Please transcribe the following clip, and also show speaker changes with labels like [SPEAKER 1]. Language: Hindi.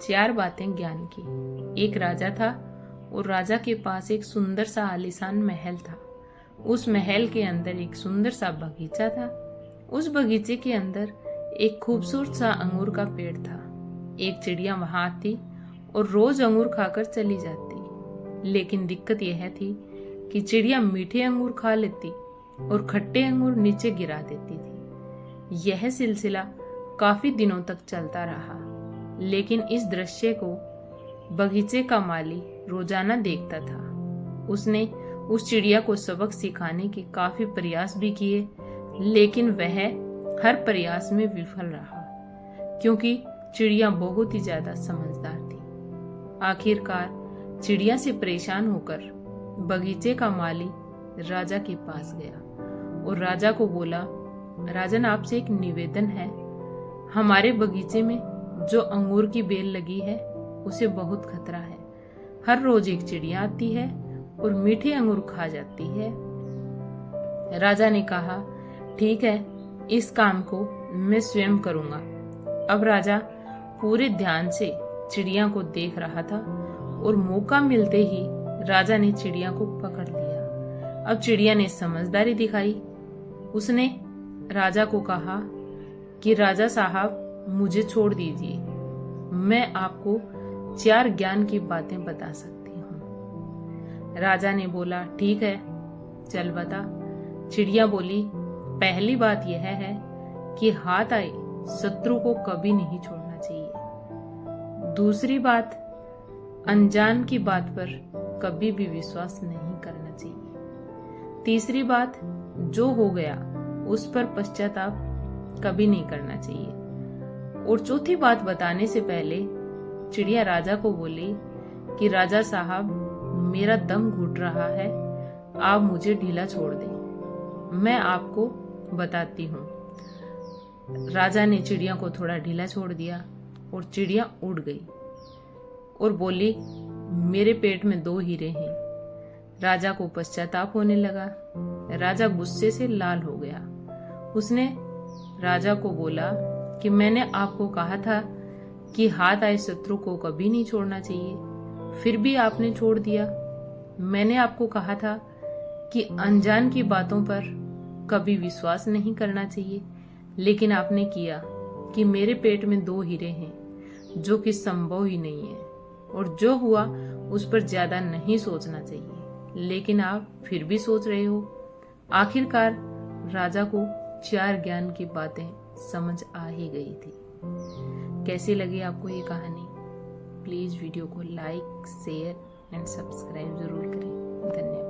[SPEAKER 1] 4 बातें ज्ञान की। एक राजा था और राजा के पास एक सुंदर सा आलीशान महल था। उस महल के अंदर एक सुंदर सा बगीचा था। उस बगीचे के अंदर एक खूबसूरत सा अंगूर का पेड़ था। एक चिड़िया वहां आती और रोज अंगूर खाकर चली जाती। लेकिन दिक्कत यह थी कि चिड़िया मीठे अंगूर खा लेती और खट्टे अंगूर नीचे गिरा देती थी। यह सिलसिला काफी दिनों तक चलता रहा। लेकिन इस दृश्य को बगीचे का माली रोजाना देखता था। उसने उस चिड़िया को सबक सिखाने के काफी प्रयास भी किए, लेकिन वह हर प्रयास में विफल रहा, क्योंकि चिड़िया बहुत ही ज्यादा समझदार थी। आखिरकार चिड़िया से परेशान होकर बगीचे का माली राजा के पास गया और राजा को बोला, राजन, आपसे एक निवेदन है। हमारे बगीचे में जो अंगूर की बेल लगी है उसे बहुत खतरा है। हर रोज एक चिड़िया आती है और मीठे अंगूर खा जाती है। राजा ने कहा, ठीक है, इस काम को मैं स्वयं करूंगा। अब राजा पूरे ध्यान से चिड़िया को देख रहा था और मौका मिलते ही राजा ने चिड़िया को पकड़ लिया। अब चिड़िया ने समझदारी दिखाई। उसने राजा को कहा कि राजा साहब, मुझे छोड़ दीजिए, मैं आपको 4 ज्ञान की बातें बता सकती हूँ। राजा ने बोला, ठीक है, चल बता। चिड़िया बोली, पहली बात यह है कि हाथ आए शत्रु को कभी नहीं छोड़ना चाहिए। दूसरी बात, अनजान की बात पर कभी भी विश्वास नहीं करना चाहिए। तीसरी बात, जो हो गया उस पर पश्चाताप कभी नहीं करना चाहिए। और चौथी बात बताने से पहले चिड़िया राजा को बोली कि राजा साहब, मेरा दम घुट रहा है, आप मुझे ढीला छोड़ दें, मैं आपको बताती हूँ। राजा ने चिड़िया को थोड़ा ढीला छोड़ दिया और चिड़िया उड़ गई और बोली, मेरे पेट में 2 हीरे हैं। राजा को पश्चाताप होने लगा। राजा गुस्से से लाल हो गया। उसने राजा को बोला कि मैंने आपको कहा था कि हाथ आए शत्रु को कभी नहीं छोड़ना चाहिए, फिर भी आपने छोड़ दिया। मैंने आपको कहा था कि अनजान की बातों पर कभी विश्वास नहीं करना चाहिए, लेकिन आपने किया कि मेरे पेट में 2 हीरे हैं, जो कि संभव ही नहीं है, और जो हुआ उस पर ज्यादा नहीं सोचना चाहिए, लेकिन आप फिर भी सोच रहे हो। आखिरकार राजा को 4 ज्ञान की बातें समझ आ ही गई थी। कैसी लगी आपको ये कहानी? प्लीज वीडियो को लाइक, शेयर एंड सब्सक्राइब जरूर करें। धन्यवाद।